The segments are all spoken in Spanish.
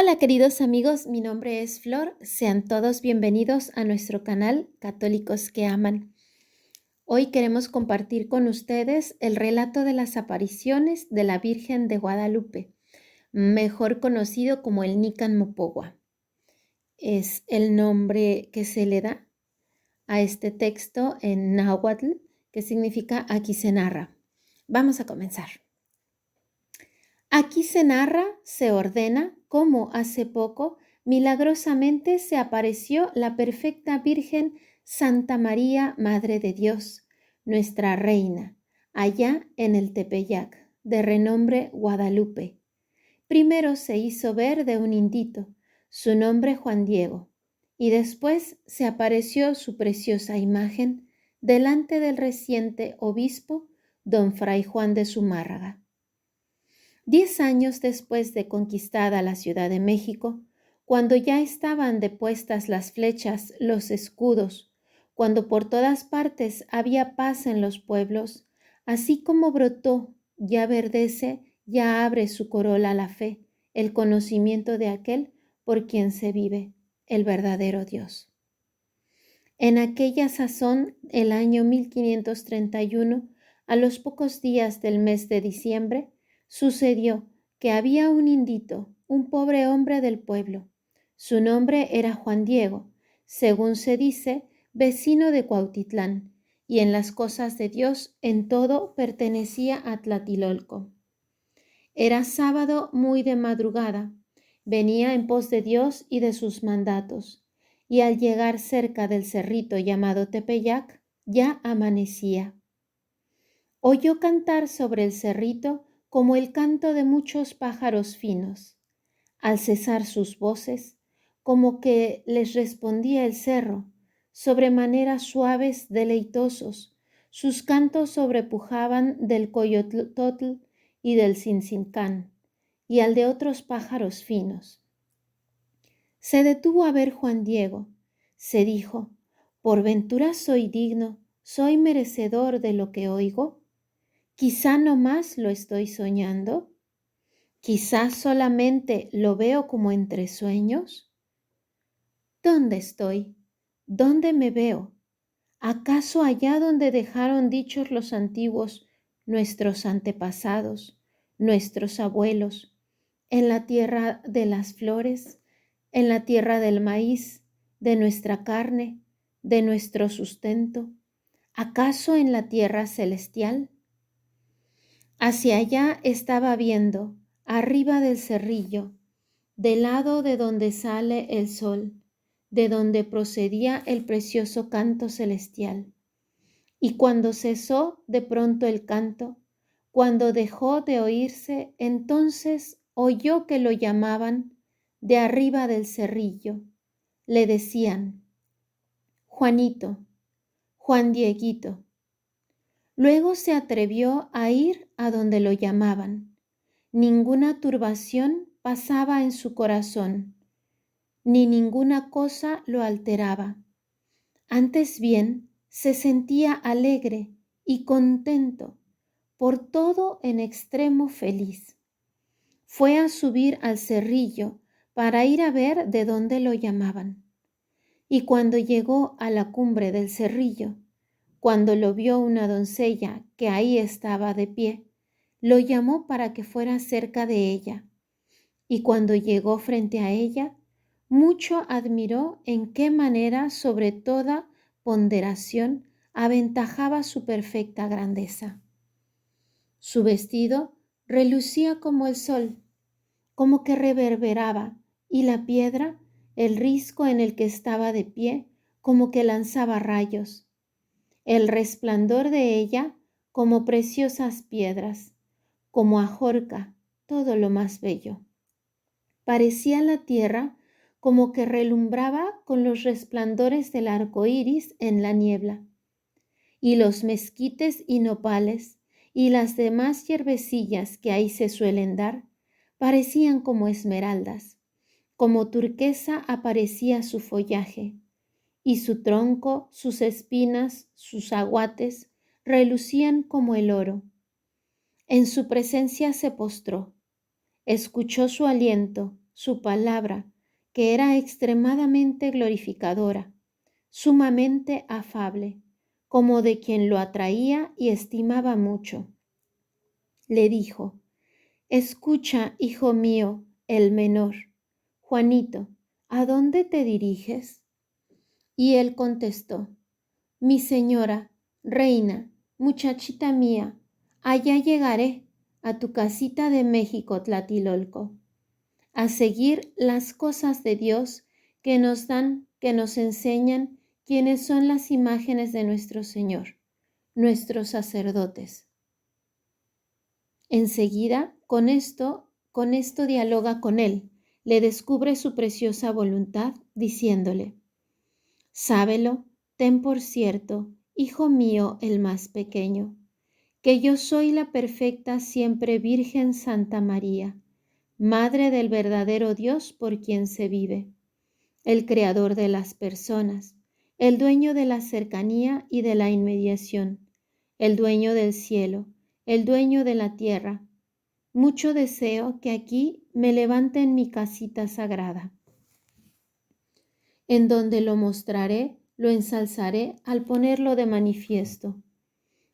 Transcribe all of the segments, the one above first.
Hola queridos amigos, mi nombre es Flor. Sean todos bienvenidos a nuestro canal Católicos que Aman. Hoy queremos compartir con ustedes el relato de las apariciones de la Virgen de Guadalupe, mejor conocido como el Nican Mopogua. Es el nombre que se le da a este texto en náhuatl, que significa aquí se narra. Vamos a comenzar. Aquí se narra, se ordena, cómo hace poco milagrosamente se apareció la perfecta Virgen Santa María, Madre de Dios, nuestra Reina, allá en el Tepeyac, de renombre Guadalupe. Primero se hizo ver de un indito, su nombre Juan Diego, y después se apareció su preciosa imagen delante del reciente obispo, don Fray Juan de Zumárraga. 10 años después de conquistada la Ciudad de México, cuando ya estaban depuestas las flechas, los escudos, cuando por todas partes había paz en los pueblos, así como brotó, ya verdece, ya abre su corola la fe, el conocimiento de aquel por quien se vive, el verdadero Dios. En aquella sazón, el año 1531, a los pocos días del mes de diciembre, sucedió que había un indito, un pobre hombre del pueblo. Su nombre era Juan Diego, según se dice, vecino de Cuautitlán, y en las cosas de Dios en todo pertenecía a Tlatilolco. Era sábado muy de madrugada, venía en pos de Dios y de sus mandatos, y al llegar cerca del cerrito llamado Tepeyac, ya amanecía. Oyó cantar sobre el cerrito como el canto de muchos pájaros finos. Al cesar sus voces, como que les respondía el cerro, sobremanera suaves, deleitosos, sus cantos sobrepujaban del coyototl y del cincincán, y al de otros pájaros finos. Se detuvo a ver Juan Diego, se dijo, ¿por ventura soy digno, soy merecedor de lo que oigo? Quizá no más lo estoy soñando. Quizá solamente lo veo como entre sueños. ¿Dónde estoy? ¿Dónde me veo? ¿Acaso allá donde dejaron dichos los antiguos, nuestros antepasados, nuestros abuelos, en la tierra de las flores, en la tierra del maíz, de nuestra carne, de nuestro sustento? ¿Acaso en la tierra celestial? Hacia allá estaba viendo, arriba del cerrillo, del lado de donde sale el sol, de donde procedía el precioso canto celestial. Y cuando cesó de pronto el canto, cuando dejó de oírse, entonces oyó que lo llamaban de arriba del cerrillo. Le decían, Juanito, Juan Dieguito. Luego se atrevió a ir a donde lo llamaban. Ninguna turbación pasaba en su corazón, ni ninguna cosa lo alteraba. Antes bien, se sentía alegre y contento, por todo en extremo feliz. Fue a subir al cerrillo para ir a ver de dónde lo llamaban. Y cuando llegó a la cumbre del cerrillo, cuando lo vio una doncella que ahí estaba de pie, lo llamó para que fuera cerca de ella. Y cuando llegó frente a ella, mucho admiró en qué manera sobre toda ponderación aventajaba su perfecta grandeza. Su vestido relucía como el sol, como que reverberaba, y la piedra, el risco en el que estaba de pie, como que lanzaba rayos. El resplandor de ella como preciosas piedras, como ajorca, todo lo más bello. Parecía la tierra como que relumbraba con los resplandores del arco iris en la niebla, y los mezquites y nopales y las demás hierbecillas que ahí se suelen dar parecían como esmeraldas, como turquesa aparecía su follaje, y su tronco, sus espinas, sus aguates relucían como el oro. En su presencia se postró, escuchó su aliento, su palabra, que era extremadamente glorificadora, sumamente afable, como de quien lo atraía y estimaba mucho. Le dijo: Escucha, hijo mío, el menor. Juanito, ¿a dónde te diriges? Y él contestó: Mi señora, reina, muchachita mía, allá llegaré, a tu casita de México, Tlatilolco, a seguir las cosas de Dios que nos dan, que nos enseñan quienes son las imágenes de nuestro Señor, nuestros sacerdotes. Enseguida, con esto dialoga con él, le descubre su preciosa voluntad, diciéndole: Sábelo, ten por cierto, hijo mío el más pequeño, que yo soy la perfecta siempre Virgen Santa María, Madre del verdadero Dios por quien se vive, el Creador de las personas, el dueño de la cercanía y de la inmediación, el dueño del cielo, el dueño de la tierra. Mucho deseo que aquí me levante en mi casita sagrada, en donde lo mostraré, lo ensalzaré al ponerlo de manifiesto.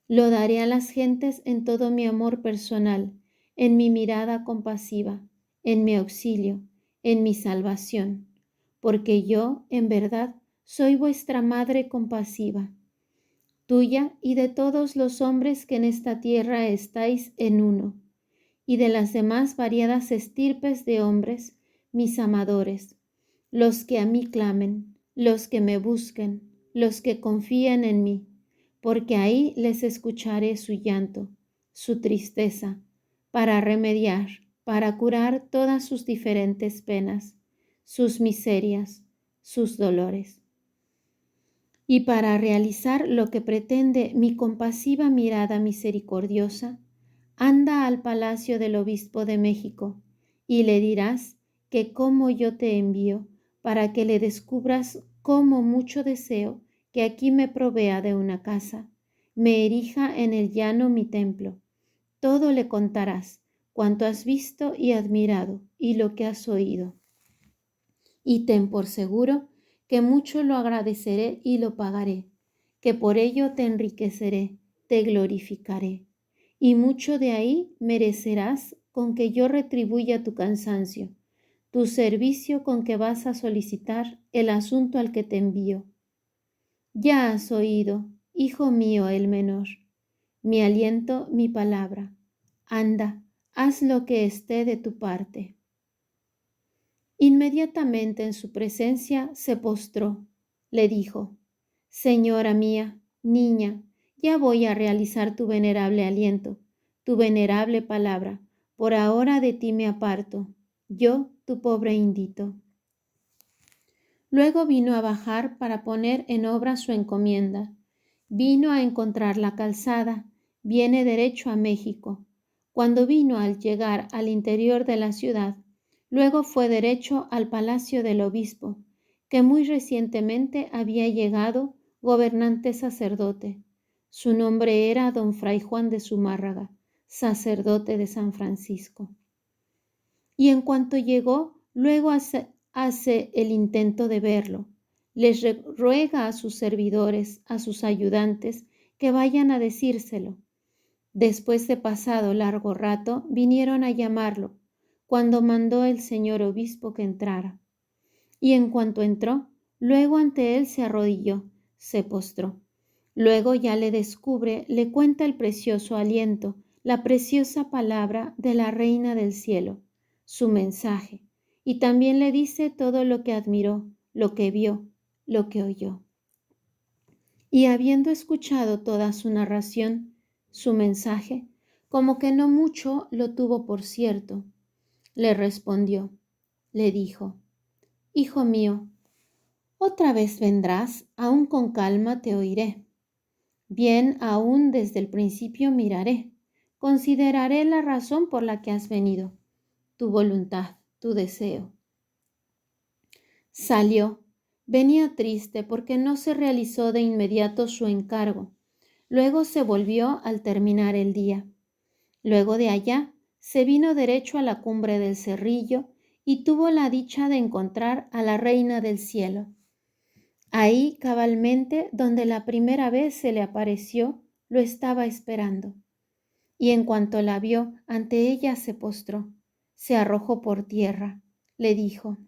Lo daré a las gentes en todo mi amor personal, en mi mirada compasiva, en mi auxilio, en mi salvación, porque yo, en verdad, soy vuestra Madre compasiva, tuya y de todos los hombres que en esta tierra estáis en uno, y de las demás variadas estirpes de hombres, mis amadores, los que a mí clamen, los que me busquen, los que confíen en mí, porque ahí les escucharé su llanto, su tristeza, para remediar, para curar todas sus diferentes penas, sus miserias, sus dolores. Y para realizar lo que pretende mi compasiva mirada misericordiosa, anda al palacio del obispo de México y le dirás que como yo te envío para que le descubras cómo mucho deseo que aquí me provea de una casa, me erija en el llano mi templo. Todo le contarás, cuanto has visto y admirado y lo que has oído. Y ten por seguro que mucho lo agradeceré y lo pagaré, que por ello te enriqueceré, te glorificaré, y mucho de ahí merecerás con que yo retribuya tu cansancio, tu servicio con que vas a solicitar el asunto al que te envío. Ya has oído, hijo mío el menor, mi aliento, mi palabra. Anda, haz lo que esté de tu parte. Inmediatamente en su presencia se postró. Le dijo: Señora mía, niña, ya voy a realizar tu venerable aliento, tu venerable palabra. Por ahora de ti me aparto, yo, tu pobre indito. Luego vino a bajar para poner en obra su encomienda. Vino a encontrar la calzada, viene derecho a México. Cuando vino al llegar al interior de la ciudad, luego fue derecho al palacio del obispo, que muy recientemente había llegado gobernante sacerdote. Su nombre era don Fray Juan de Zumárraga, sacerdote de San Francisco. Y en cuanto llegó, luego hace el intento de verlo. Les ruega a sus servidores, a sus ayudantes, que vayan a decírselo. Después de pasado largo rato, vinieron a llamarlo, cuando mandó el señor obispo que entrara. Y en cuanto entró, luego ante él se arrodilló, se postró. Luego ya le descubre, le cuenta el precioso aliento, la preciosa palabra de la Reina del Cielo, su mensaje, y también le dice todo lo que admiró, lo que vio, lo que oyó. Y habiendo escuchado toda su narración, su mensaje, como que no mucho lo tuvo por cierto, le respondió, le dijo: Hijo mío, otra vez vendrás, aún con calma te oiré. Bien, aún desde el principio miraré, consideraré la razón por la que has venido, tu voluntad, tu deseo. Salió, venía triste porque no se realizó de inmediato su encargo. Luego se volvió al terminar el día. Luego de allá se vino derecho a la cumbre del cerrillo y tuvo la dicha de encontrar a la Reina del Cielo. Ahí, cabalmente, donde la primera vez se le apareció, lo estaba esperando. Y en cuanto la vio, ante ella se postró, se arrojó por tierra, le dijo: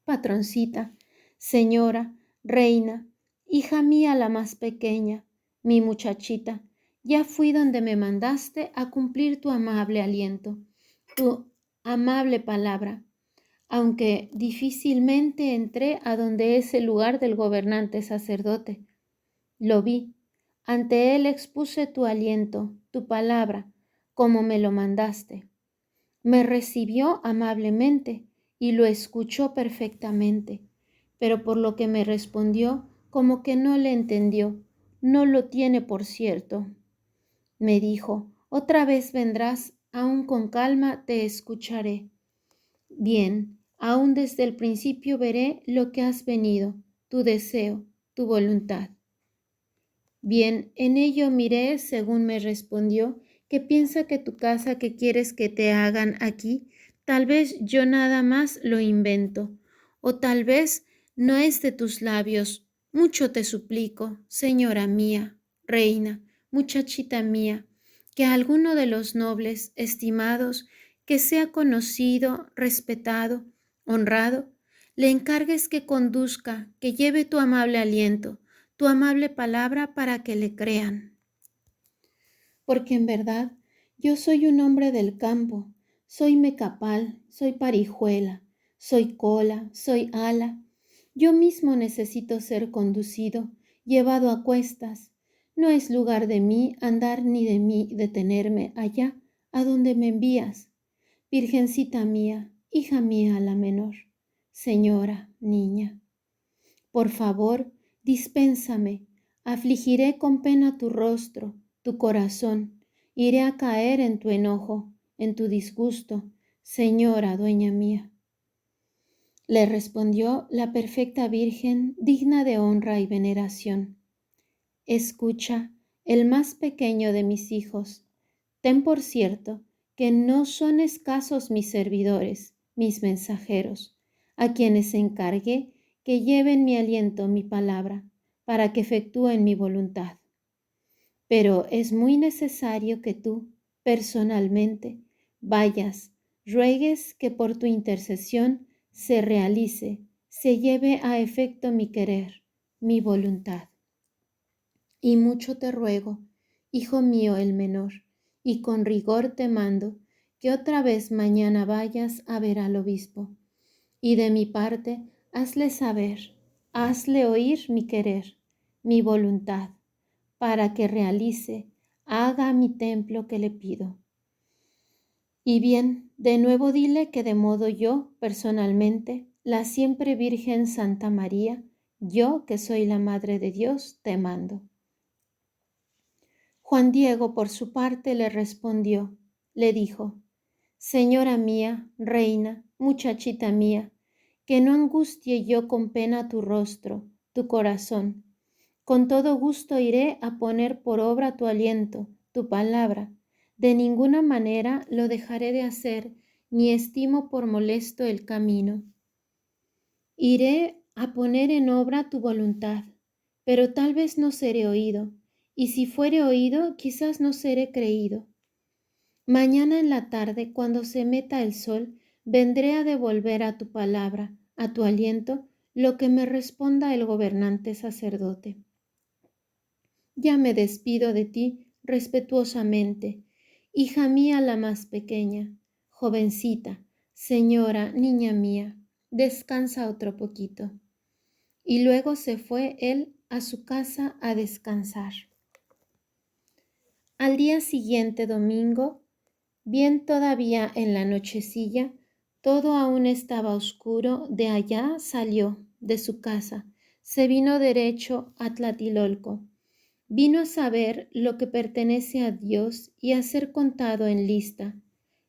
Patroncita, señora, reina, hija mía la más pequeña, mi muchachita, ya fui donde me mandaste a cumplir tu amable aliento, tu amable palabra, aunque difícilmente entré a donde es el lugar del gobernante sacerdote. Lo vi, ante él expuse tu aliento, tu palabra, como me lo mandaste. Me recibió amablemente y lo escuchó perfectamente, pero por lo que me respondió, como que no le entendió, no lo tiene por cierto. Me dijo: otra vez vendrás, aún con calma te escucharé. Bien, aún desde el principio veré lo que has venido, tu deseo, tu voluntad. Bien, en ello miré, según me respondió, que piensa que tu casa que quieres que te hagan aquí, tal vez yo nada más lo invento, o tal vez no es de tus labios. Mucho te suplico, señora mía, reina, muchachita mía, que a alguno de los nobles, estimados, que sea conocido, respetado, honrado, le encargues que conduzca, que lleve tu amable aliento, tu amable palabra para que le crean. Porque en verdad yo soy un hombre del campo, soy mecapal, soy parijuela, soy cola, soy ala. Yo mismo necesito ser conducido, llevado a cuestas. No es lugar de mí andar ni de mí detenerme allá a donde me envías. Virgencita mía, hija mía la menor, señora, niña. Por favor, dispénsame, afligiré con pena tu rostro, tu corazón, iré a caer en tu enojo, en tu disgusto, señora, dueña mía. Le respondió la perfecta Virgen, digna de honra y veneración. Escucha, el más pequeño de mis hijos, ten por cierto que no son escasos mis servidores, mis mensajeros, a quienes encargué que lleven mi aliento, mi palabra, para que efectúen mi voluntad. Pero es muy necesario que tú, personalmente, vayas, ruegues que por tu intercesión se realice, se lleve a efecto mi querer, mi voluntad. Y mucho te ruego, hijo mío el menor, y con rigor te mando, que otra vez mañana vayas a ver al obispo, y de mi parte hazle saber, hazle oír mi querer, mi voluntad, para que realice, haga mi templo que le pido. Y bien, de nuevo dile que de modo yo, personalmente, la siempre Virgen Santa María, yo que soy la Madre de Dios, te mando. Juan Diego, por su parte, le respondió, le dijo: Señora mía, reina, muchachita mía, que no angustie yo con pena tu rostro, tu corazón. Con todo gusto iré a poner por obra tu aliento, tu palabra. De ninguna manera lo dejaré de hacer, ni estimo por molesto el camino. Iré a poner en obra tu voluntad, pero tal vez no seré oído, y si fuere oído, quizás no seré creído. Mañana en la tarde, cuando se meta el sol, vendré a devolver a tu palabra, a tu aliento, lo que me responda el gobernante sacerdote. Ya me despido de ti respetuosamente, hija mía la más pequeña, jovencita, señora, niña mía, descansa otro poquito. Y luego se fue él a su casa a descansar. Al día siguiente, domingo, bien todavía en la nochecilla, todo aún estaba oscuro, de allá salió, de su casa, se vino derecho a Tlatilolco. Vino a saber lo que pertenece a Dios y a ser contado en lista,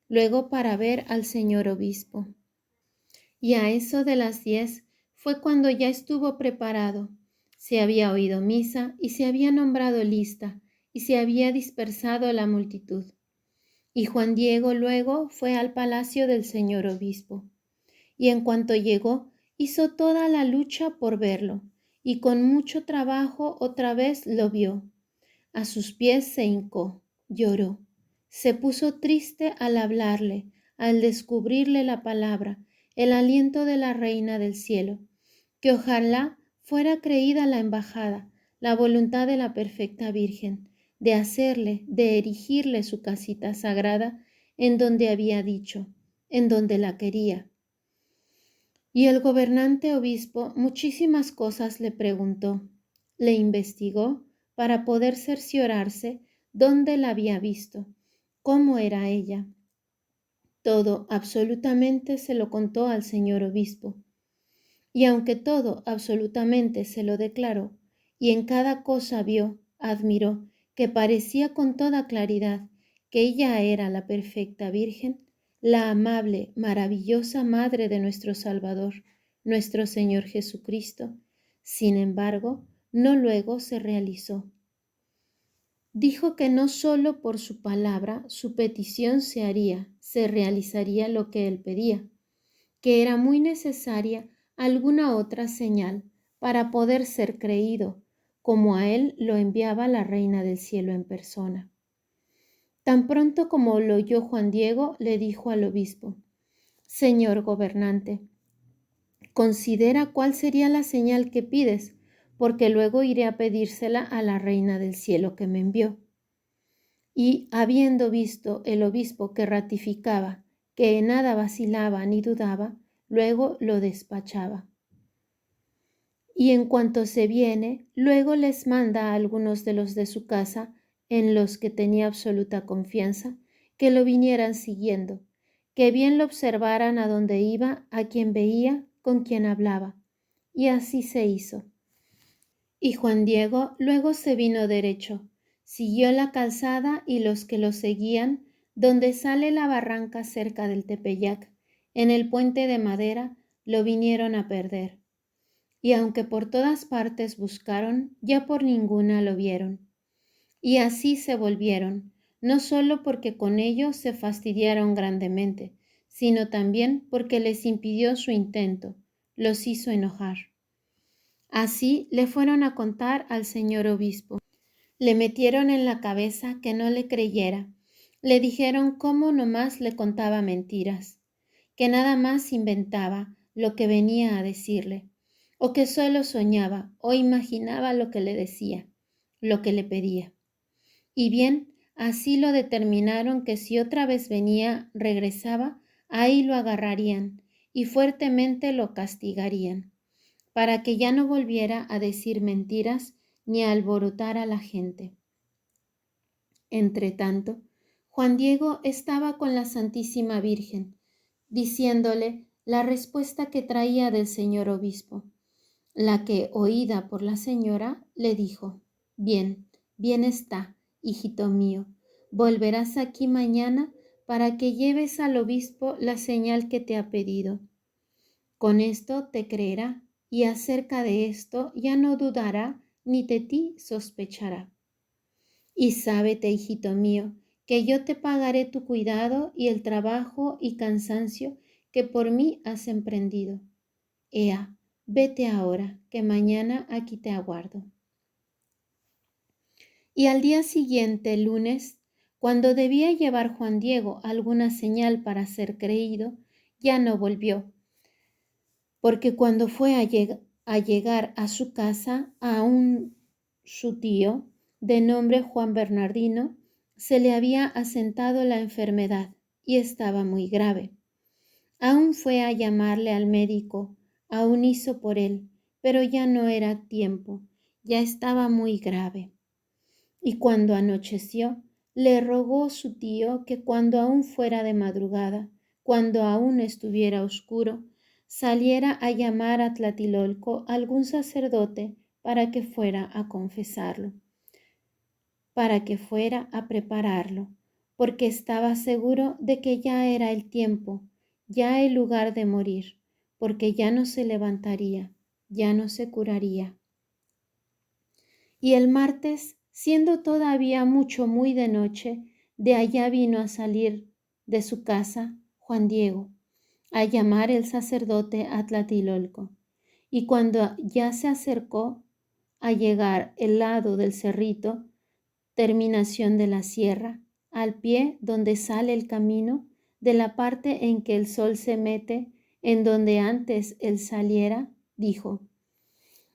luego para ver al señor obispo. Y a eso de las 10 fue cuando ya estuvo preparado. Se había oído misa y se había nombrado lista y se había dispersado la multitud. Y Juan Diego luego fue al palacio del señor obispo. y en cuanto llegó, hizo toda la lucha por verlo, y con mucho trabajo otra vez lo vio. A sus pies se hincó, lloró, se puso triste al hablarle, al descubrirle la palabra, el aliento de la Reina del Cielo, que ojalá fuera creída la embajada, la voluntad de la perfecta Virgen, de hacerle, de erigirle su casita sagrada en donde había dicho, en donde la quería. Y el gobernante obispo muchísimas cosas le preguntó, le investigó para poder cerciorarse dónde la había visto, cómo era ella. Todo absolutamente se lo contó al señor obispo. Y aunque todo absolutamente se lo declaró, y en cada cosa vio, admiró, que parecía con toda claridad que ella era la perfecta Virgen, la amable, maravillosa Madre de nuestro Salvador, nuestro Señor Jesucristo, sin embargo, no luego se realizó. Dijo que no solo por su palabra su petición se haría, se realizaría lo que él pedía, que era muy necesaria alguna otra señal para poder ser creído, como a él lo enviaba la Reina del Cielo en persona. Tan pronto como lo oyó Juan Diego, le dijo al obispo, Señor gobernante, considera cuál sería la señal que pides, porque luego iré a pedírsela a la Reina del Cielo que me envió. Y habiendo visto el obispo que ratificaba, que en nada vacilaba ni dudaba, luego lo despachaba. Y en cuanto se viene, luego les manda a algunos de los de su casa, en los que tenía absoluta confianza, que lo vinieran siguiendo, que bien lo observaran a donde iba, a quien veía, con quien hablaba. Y así se hizo. Y Juan Diego luego se vino derecho, siguió la calzada y los que lo seguían, donde sale la barranca cerca del Tepeyac, en el puente de madera, lo vinieron a perder. Y aunque por todas partes buscaron, ya por ninguna lo vieron. Y así se volvieron, no solo porque con ello se fastidiaron grandemente, sino también porque les impidió su intento, los hizo enojar. Así le fueron a contar al señor obispo. Le metieron en la cabeza que no le creyera. Le dijeron cómo nomás le contaba mentiras, que nada más inventaba lo que venía a decirle, o que solo soñaba o imaginaba lo que le decía, lo que le pedía. Y bien, así lo determinaron que si otra vez venía, regresaba, ahí lo agarrarían y fuertemente lo castigarían, para que ya no volviera a decir mentiras ni a alborotar a la gente. Entretanto, Juan Diego estaba con la Santísima Virgen, diciéndole la respuesta que traía del señor obispo, la que, oída por la señora, le dijo, bien, bien está, hijito mío, volverás aquí mañana para que lleves al obispo la señal que te ha pedido. Con esto te creerá, y acerca de esto ya no dudará ni de ti sospechará. Y sábete, hijito mío, que yo te pagaré tu cuidado y el trabajo y cansancio que por mí has emprendido. Ea, vete ahora, que mañana aquí te aguardo. Y al día siguiente, lunes, cuando debía llevar Juan Diego alguna señal para ser creído, ya no volvió, porque cuando fue a llegar a su casa, su tío, de nombre Juan Bernardino, se le había asentado la enfermedad y estaba muy grave. Aún fue a llamarle al médico, aún hizo por él, pero ya no era tiempo, ya estaba muy grave. Y cuando anocheció, le rogó su tío que cuando aún fuera de madrugada, cuando aún estuviera oscuro, saliera a llamar a Tlatilolco algún sacerdote para que fuera a confesarlo, para que fuera a prepararlo, porque estaba seguro de que ya era el tiempo, ya el lugar de morir, porque ya no se levantaría, ya no se curaría. Y el martes, siendo todavía muy de noche, de allá vino a salir de su casa Juan Diego, a llamar el sacerdote a Tlatelolco. Y cuando ya se acercó a llegar el lado del cerrito, terminación de la sierra, al pie donde sale el camino, de la parte en que el sol se mete, en donde antes él saliera, dijo: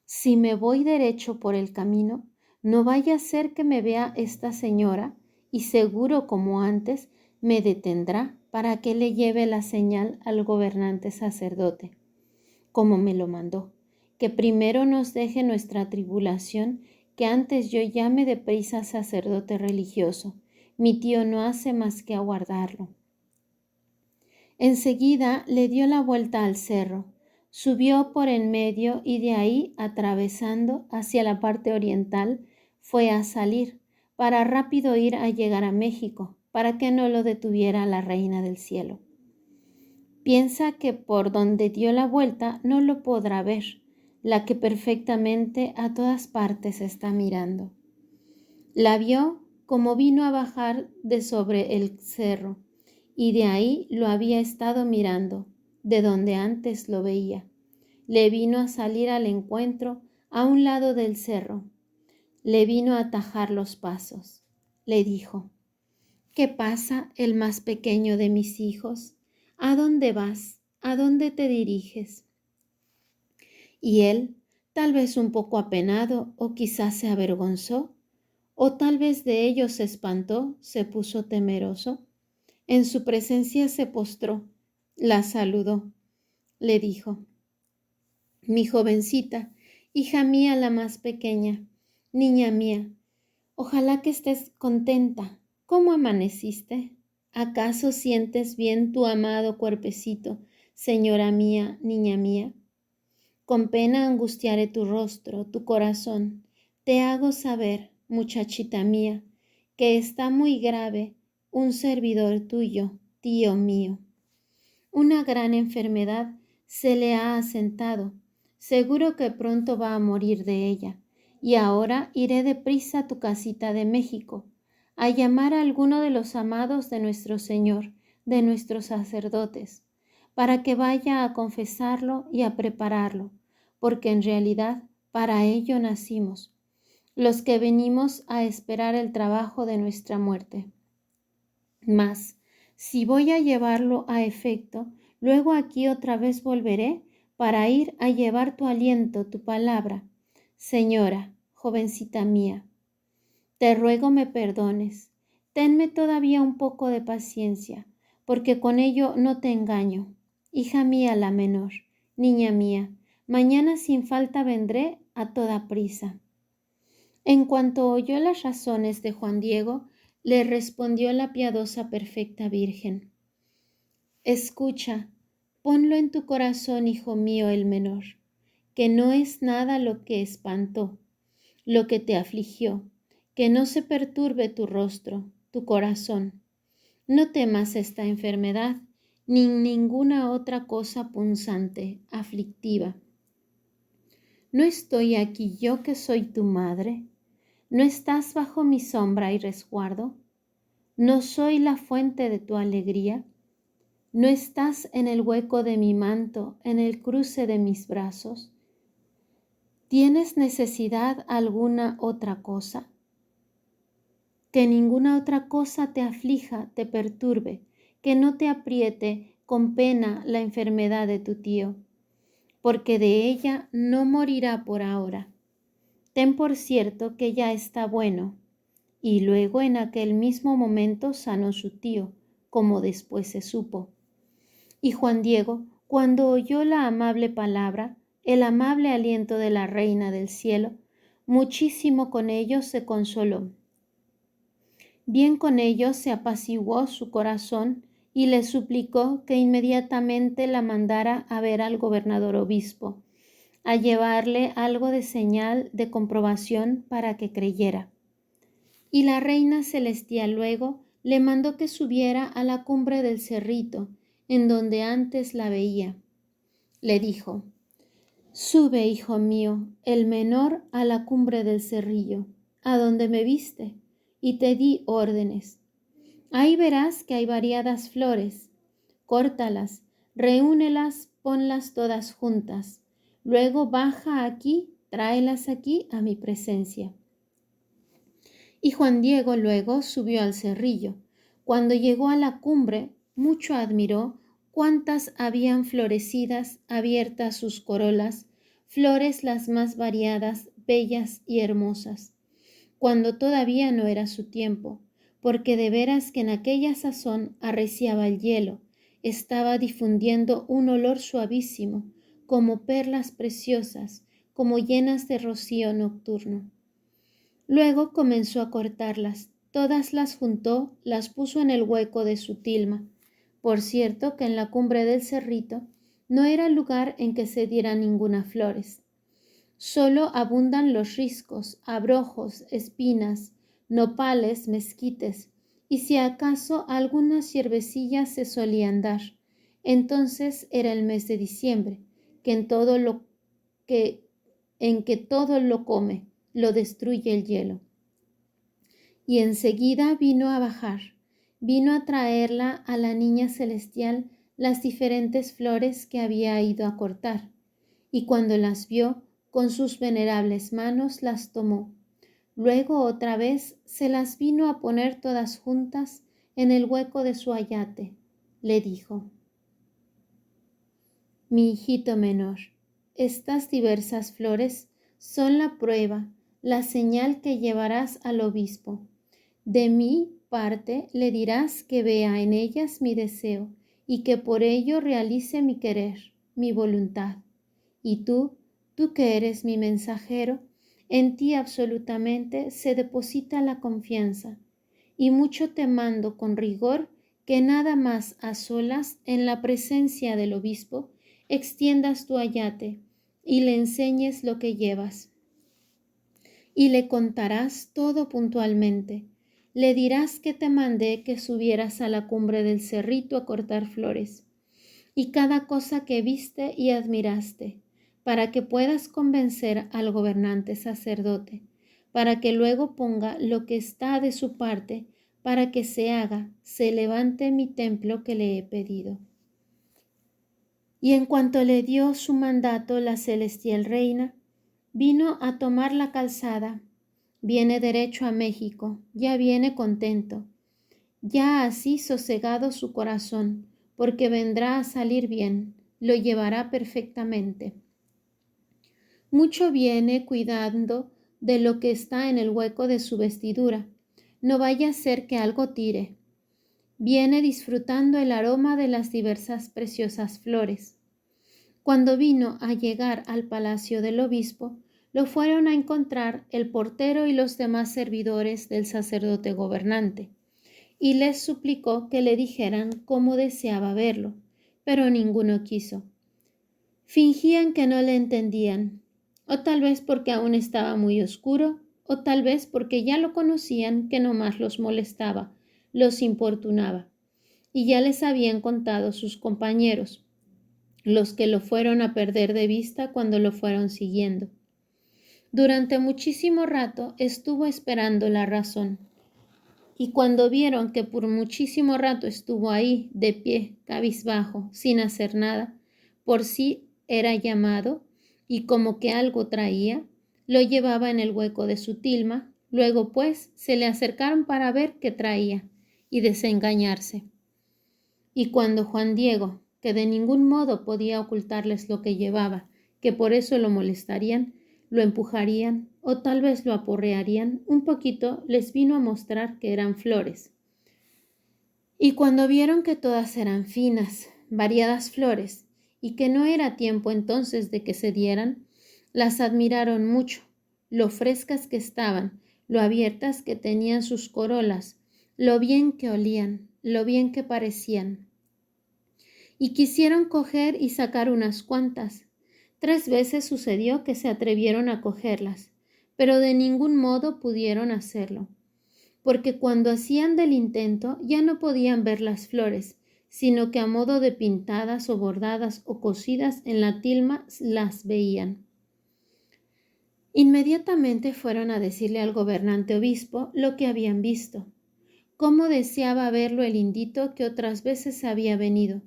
si me voy derecho por el camino, no vaya a ser que me vea esta señora y seguro como antes me detendrá para que le lleve la señal al gobernante sacerdote, como me lo mandó, que primero nos deje nuestra tribulación, que antes yo llame deprisa sacerdote religioso. Mi tío no hace más que aguardarlo. Enseguida le dio la vuelta al cerro, subió por en medio y de ahí, atravesando hacia la parte oriental, fue a salir, para rápido ir a llegar a México, para que no lo detuviera la Reina del Cielo. Piensa que por donde dio la vuelta no lo podrá ver, la que perfectamente a todas partes está mirando. La vio como vino a bajar de sobre el cerro, y de ahí lo había estado mirando, de donde antes lo veía. Le vino a salir al encuentro a un lado del cerro. Le vino a atajar los pasos. Le dijo: ¿qué pasa, el más pequeño de mis hijos? ¿A dónde vas? ¿A dónde te diriges? Y él, tal vez un poco apenado, o quizás se avergonzó, o tal vez de ello se espantó, se puso temeroso. En su presencia se postró, la saludó, le dijo: mi jovencita, hija mía la más pequeña, niña mía, ojalá que estés contenta. ¿Cómo amaneciste? ¿Acaso sientes bien tu amado cuerpecito, señora mía, niña mía? Con pena angustiaré tu rostro, tu corazón. Te hago saber, muchachita mía, que está muy grave un servidor tuyo, tío mío. Una gran enfermedad se le ha asentado. Seguro que pronto va a morir de ella. Y ahora iré deprisa a tu casita de México, a llamar a alguno de los amados de nuestro Señor, de nuestros sacerdotes, para que vaya a confesarlo y a prepararlo, porque en realidad para ello nacimos, los que venimos a esperar el trabajo de nuestra muerte. Mas, si voy a llevarlo a efecto, luego aquí otra vez volveré para ir a llevar tu aliento, tu palabra. Señora, jovencita mía, te ruego me perdones. Tenme todavía un poco de paciencia, porque con ello no te engaño. Hija mía la menor, niña mía, mañana sin falta vendré a toda prisa. En cuanto oyó las razones de Juan Diego, le respondió la piadosa perfecta Virgen: escucha, ponlo en tu corazón, hijo mío el menor, que no es nada lo que espantó, lo que te afligió, que no se perturbe tu rostro, tu corazón. No temas esta enfermedad, ni ninguna otra cosa punzante, aflictiva. ¿No estoy aquí yo que soy tu madre? ¿No estás bajo mi sombra y resguardo? ¿No soy la fuente de tu alegría? ¿No estás en el hueco de mi manto, en el cruce de mis brazos? ¿Tienes necesidad alguna otra cosa? Que ninguna otra cosa te aflija, te perturbe, que no te apriete con pena la enfermedad de tu tío, porque de ella no morirá por ahora. Ten por cierto que ya está bueno. Y luego en aquel mismo momento sanó su tío, como después se supo. Y Juan Diego, cuando oyó la amable palabra, el amable aliento de la Reina del Cielo, muchísimo con ello se consoló. Bien con ello se apaciguó su corazón y le suplicó que inmediatamente la mandara a ver al gobernador obispo, a llevarle algo de señal de comprobación para que creyera. Y la reina celestial luego le mandó que subiera a la cumbre del cerrito, en donde antes la veía. Le dijo: sube, hijo mío, el menor, a la cumbre del cerrillo, a donde me viste, y te di órdenes. Ahí verás que hay variadas flores. Córtalas, reúnelas, ponlas todas juntas. Luego baja aquí, tráelas aquí a mi presencia. Y Juan Diego luego subió al cerrillo. Cuando llegó a la cumbre, mucho admiró cuántas habían florecidas, abiertas sus corolas, flores las más variadas, bellas y hermosas, cuando todavía no era su tiempo, porque de veras que en aquella sazón arreciaba el hielo, estaba difundiendo un olor suavísimo, como perlas preciosas, como llenas de rocío nocturno. Luego comenzó a cortarlas, todas las juntó, las puso en el hueco de su tilma. Por cierto que en la cumbre del cerrito no era lugar en que se dieran ninguna flores. Solo abundan los riscos, abrojos, espinas, nopales, mezquites, y si acaso algunas hierbecillas se solían dar. Entonces era el mes de diciembre, en que todo lo come, lo destruye el hielo. Y enseguida vino a bajar, vino a traerla a la niña celestial las diferentes flores que había ido a cortar, y cuando las vio, con sus venerables manos las tomó. Luego otra vez se las vino a poner todas juntas en el hueco de su ayate. Le dijo: Mi hijito menor, estas diversas flores son la prueba, la señal que llevarás al obispo. De mi parte le dirás que vea en ellas mi deseo y que por ello realice mi querer, mi voluntad. Y tú que eres mi mensajero, en ti absolutamente se deposita la confianza, y mucho te mando con rigor que nada más a solas en la presencia del obispo extiendas tu ayate y le enseñes lo que llevas. Y le contarás todo puntualmente. Le dirás que te mandé que subieras a la cumbre del cerrito a cortar flores, y cada cosa que viste y admiraste, para que puedas convencer al gobernante sacerdote, para que luego ponga lo que está de su parte, para que se levante mi templo que le he pedido. Y en cuanto le dio su mandato la celestial reina, vino a tomar la calzada, viene derecho a México, ya viene contento, ya así sosegado su corazón, porque vendrá a salir bien, lo llevará perfectamente. Mucho viene cuidando de lo que está en el hueco de su vestidura, no vaya a ser que algo tire. Viene disfrutando el aroma de las diversas preciosas flores. Cuando vino a llegar al palacio del obispo, lo fueron a encontrar el portero y los demás servidores del sacerdote gobernante, y les suplicó que le dijeran cómo deseaba verlo, pero ninguno quiso. Fingían que no le entendían, o tal vez porque aún estaba muy oscuro, o tal vez porque ya lo conocían que no más los molestaba, los importunaba, y ya les habían contado sus compañeros, los que lo fueron a perder de vista cuando lo fueron siguiendo. Durante muchísimo rato estuvo esperando la razón, y cuando vieron que por muchísimo rato estuvo ahí, de pie, cabizbajo, sin hacer nada, por sí era llamado, y como que algo traía, lo llevaba en el hueco de su tilma, luego pues se le acercaron para ver qué traía, y desengañarse. Y cuando Juan Diego, que de ningún modo podía ocultarles lo que llevaba, que por eso lo molestarían, lo empujarían o tal vez lo aporrearían un poquito, les vino a mostrar que eran flores. Y cuando vieron que todas eran finas, variadas flores, y que no era tiempo entonces de que se dieran, las admiraron mucho, lo frescas que estaban, lo abiertas que tenían sus corolas, lo bien que olían, lo bien que parecían. Y quisieron coger y sacar unas cuantas. 3 veces sucedió que se atrevieron a cogerlas, pero de ningún modo pudieron hacerlo, porque cuando hacían del intento ya no podían ver las flores, sino que a modo de pintadas o bordadas o cosidas en la tilma las veían. Inmediatamente fueron a decirle al gobernante obispo lo que habían visto, cómo deseaba verlo el indito que otras veces había venido,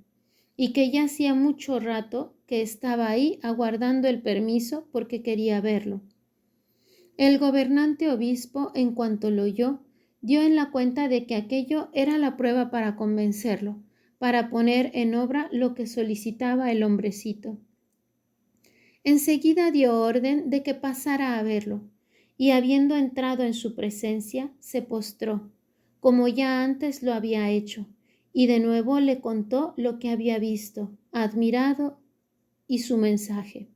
y que ya hacía mucho rato que estaba ahí aguardando el permiso porque quería verlo. El gobernante obispo, en cuanto lo oyó, dio en la cuenta de que aquello era la prueba para convencerlo, para poner en obra lo que solicitaba el hombrecito. Enseguida dio orden de que pasara a verlo, y habiendo entrado en su presencia, se postró, como ya antes lo había hecho, y de nuevo le contó lo que había visto, admirado, y su mensaje.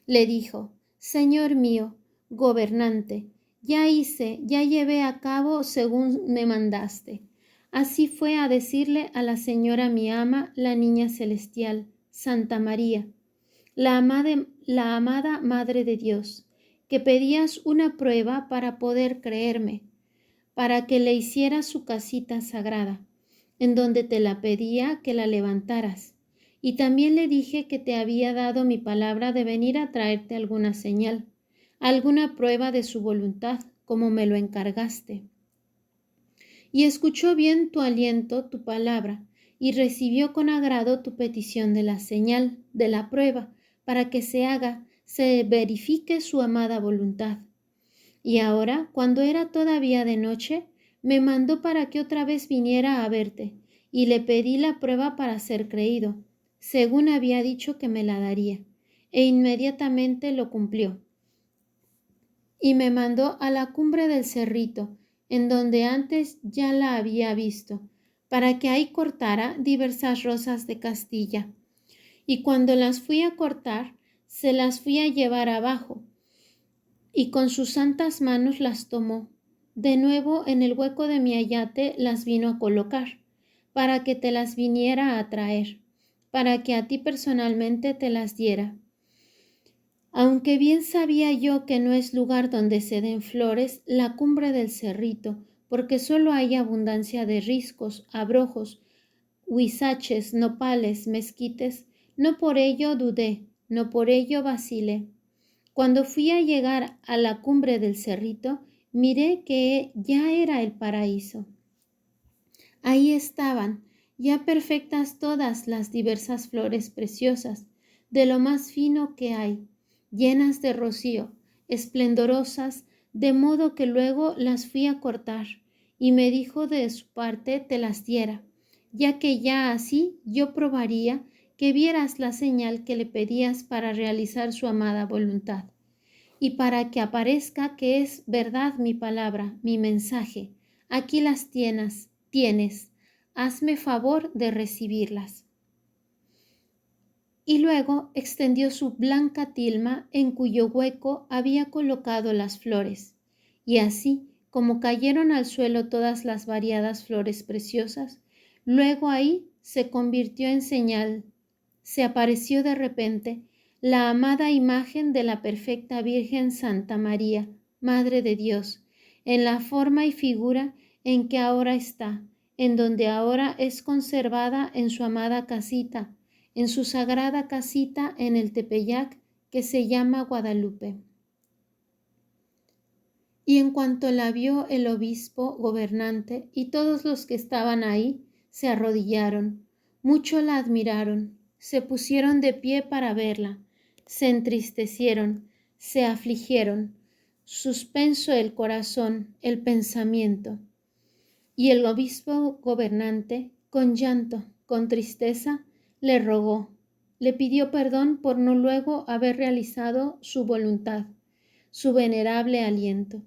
Le dijo: Señor mío, gobernante, ya llevé a cabo según me mandaste. Así fue a decirle a la señora mi ama, la niña celestial, Santa María, la amada Madre de Dios, que pedías una prueba para poder creerme, para que le hiciera su casita sagrada, en donde te la pedía que la levantaras. Y también le dije que te había dado mi palabra de venir a traerte alguna señal, alguna prueba de su voluntad, como me lo encargaste. Y escuchó bien tu aliento, tu palabra, y recibió con agrado tu petición de la señal, de la prueba, para que se verifique su amada voluntad. Y ahora, cuando era todavía de noche, me mandó para que otra vez viniera a verte, y le pedí la prueba para ser creído, según había dicho que me la daría, e inmediatamente lo cumplió. Y me mandó a la cumbre del cerrito, en donde antes ya la había visto, para que ahí cortara diversas rosas de Castilla. Y cuando las fui a cortar, se las fui a llevar abajo, y con sus santas manos las tomó. De nuevo en el hueco de mi ayate las vino a colocar, para que te las viniera a traer, para que a ti personalmente te las diera. Aunque bien sabía yo que no es lugar donde se den flores la cumbre del cerrito, porque solo hay abundancia de riscos, abrojos, huizaches, nopales, mezquites, no por ello dudé, no por ello vacilé. Cuando fui a llegar a la cumbre del cerrito, miré que ya era el paraíso. Ahí estaban, ya perfectas todas las diversas flores preciosas, de lo más fino que hay, llenas de rocío, esplendorosas, de modo que luego las fui a cortar, y me dijo de su parte te las diera, ya que ya así yo probaría que vieras la señal que le pedías para realizar su amada voluntad, y para que aparezca que es verdad mi palabra, mi mensaje. Aquí las tienes, hazme favor de recibirlas. Y luego extendió su blanca tilma en cuyo hueco había colocado las flores, y así como cayeron al suelo todas las variadas flores preciosas, luego ahí se convirtió en señal, se apareció de repente la amada imagen de la perfecta Virgen Santa María, Madre de Dios, en la forma y figura en que ahora está, en donde ahora es conservada en su amada casita, en su sagrada casita en el Tepeyac que se llama Guadalupe. Y en cuanto la vio el obispo gobernante y todos los que estaban ahí, se arrodillaron, mucho la admiraron, se pusieron de pie para verla, se entristecieron, se afligieron, suspenso el corazón, el pensamiento. Y el obispo gobernante, con llanto, con tristeza, le rogó, le pidió perdón por no luego haber realizado su voluntad, su venerable aliento,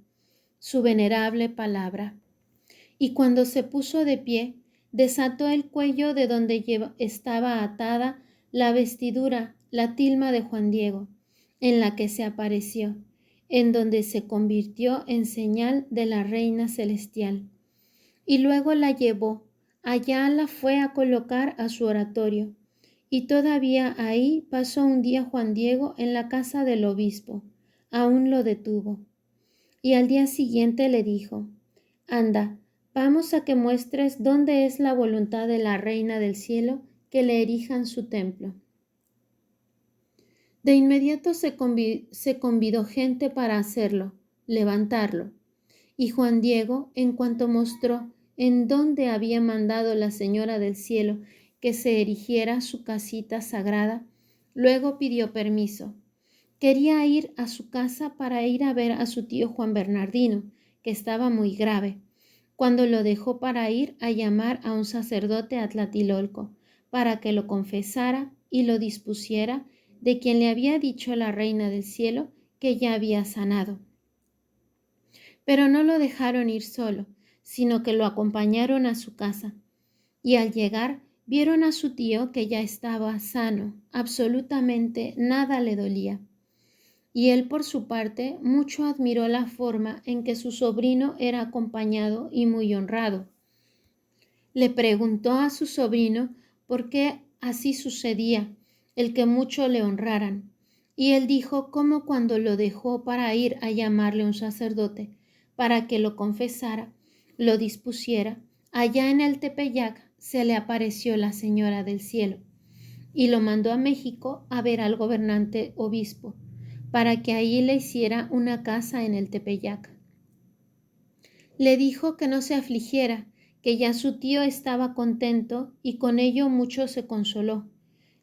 su venerable palabra. Y cuando se puso de pie, desató el cuello de donde estaba atada la vestidura, la tilma de Juan Diego, en la que se apareció, en donde se convirtió en señal de la Reina Celestial. Y luego la llevó, allá la fue a colocar a su oratorio, y todavía ahí pasó un día Juan Diego en la casa del obispo, aún lo detuvo. Y al día siguiente le dijo, anda, vamos a que muestres dónde es la voluntad de la Reina del Cielo que le erijan su templo. De inmediato se convidó gente para hacerlo, levantarlo, y Juan Diego, en cuanto mostró en dónde había mandado la Señora del Cielo que se erigiera su casita sagrada, luego pidió permiso. Quería ir a su casa para ir a ver a su tío Juan Bernardino, que estaba muy grave, cuando lo dejó para ir a llamar a un sacerdote a Tlatilolco, para que lo confesara y lo dispusiera, de quien le había dicho la Reina del Cielo que ya había sanado. Pero no lo dejaron ir solo, sino que lo acompañaron a su casa, y al llegar vieron a su tío que ya estaba sano, absolutamente nada le dolía. Y él por su parte mucho admiró la forma en que su sobrino era acompañado y muy honrado. Le preguntó a su sobrino por qué así sucedía, el que mucho le honraran, y él dijo cómo cuando lo dejó para ir a llamarle un sacerdote, para que lo confesara, lo dispusiera, allá en el Tepeyac se le apareció la Señora del Cielo, y lo mandó a México a ver al gobernante obispo, para que allí le hiciera una casa en el Tepeyac. Le dijo que no se afligiera, que ya su tío estaba contento y con ello mucho se consoló.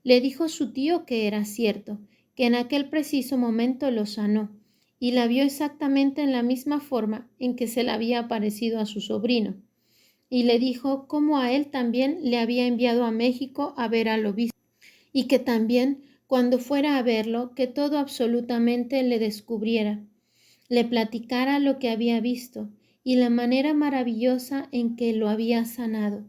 Le dijo su tío que era cierto, que en aquel preciso momento lo sanó y la vio exactamente en la misma forma en que se le había aparecido a su sobrino. Y le dijo cómo a él también le había enviado a México a ver al obispo y que también cuando fuera a verlo que todo absolutamente le descubriera, le platicara lo que había visto y la manera maravillosa en que lo había sanado,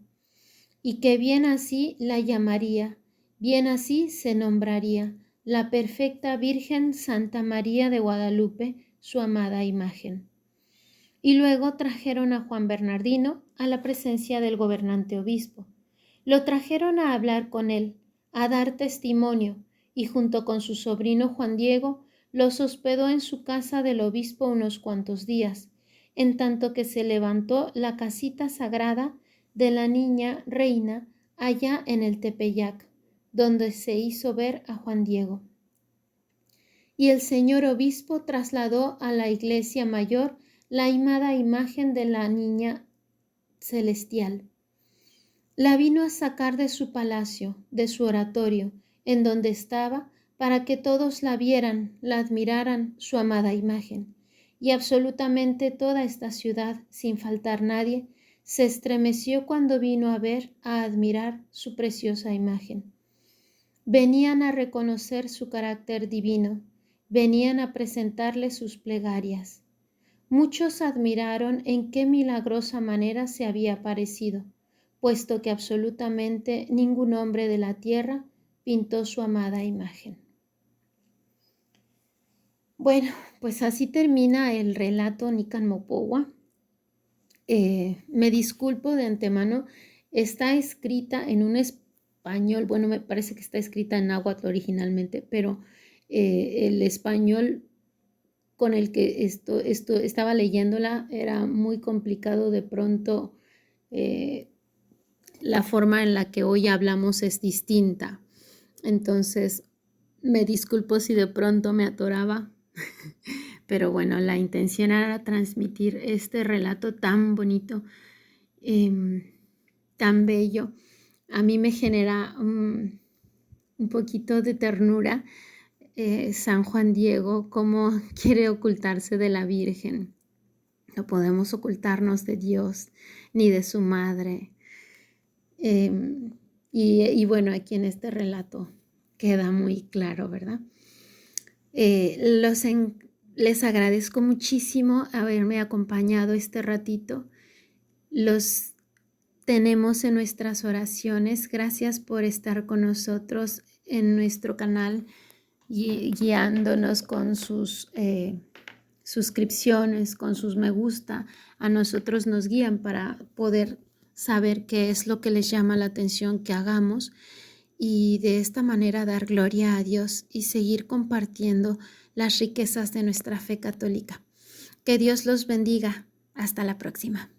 y que bien así la llamaría, bien así se nombraría, la perfecta Virgen Santa María de Guadalupe, su amada imagen. Y luego trajeron a Juan Bernardino a la presencia del gobernante obispo. Lo trajeron a hablar con él, a dar testimonio, y junto con su sobrino Juan Diego, los hospedó en su casa del obispo unos cuantos días, en tanto que se levantó la casita sagrada de la niña reina allá en el Tepeyac, donde se hizo ver a Juan Diego. Y el señor obispo trasladó a la iglesia mayor la amada imagen de la niña celestial. La vino a sacar de su palacio, de su oratorio, en donde estaba, para que todos la vieran, la admiraran, su amada imagen. Y absolutamente toda esta ciudad, sin faltar nadie, se estremeció cuando vino a ver, a admirar su preciosa imagen. Venían a reconocer su carácter divino, venían a presentarle sus plegarias. Muchos admiraron en qué milagrosa manera se había aparecido, puesto que absolutamente ningún hombre de la tierra pintó su amada imagen. Bueno, pues así termina el relato Nican Mopowa. Me disculpo de antemano, está escrita en un español, bueno, me parece que está escrita en náhuatl originalmente, pero el español con el que esto estaba leyéndola era muy complicado de pronto. La forma en la que hoy hablamos es distinta. Entonces, me disculpo si de pronto me atoraba, pero bueno, la intención era transmitir este relato tan bonito, tan bello. A mí me genera un poquito de ternura San Juan Diego, cómo quiere ocultarse de la Virgen. No podemos ocultarnos de Dios ni de su madre. Y bueno, aquí en este relato queda muy claro, ¿verdad? Les agradezco muchísimo haberme acompañado este ratito. Los tenemos en nuestras oraciones. Gracias por estar con nosotros en nuestro canal, guiándonos con sus suscripciones, con sus me gusta. A nosotros nos guían para poder saber qué es lo que les llama la atención que hagamos y de esta manera dar gloria a Dios y seguir compartiendo las riquezas de nuestra fe católica. Que Dios los bendiga. Hasta la próxima.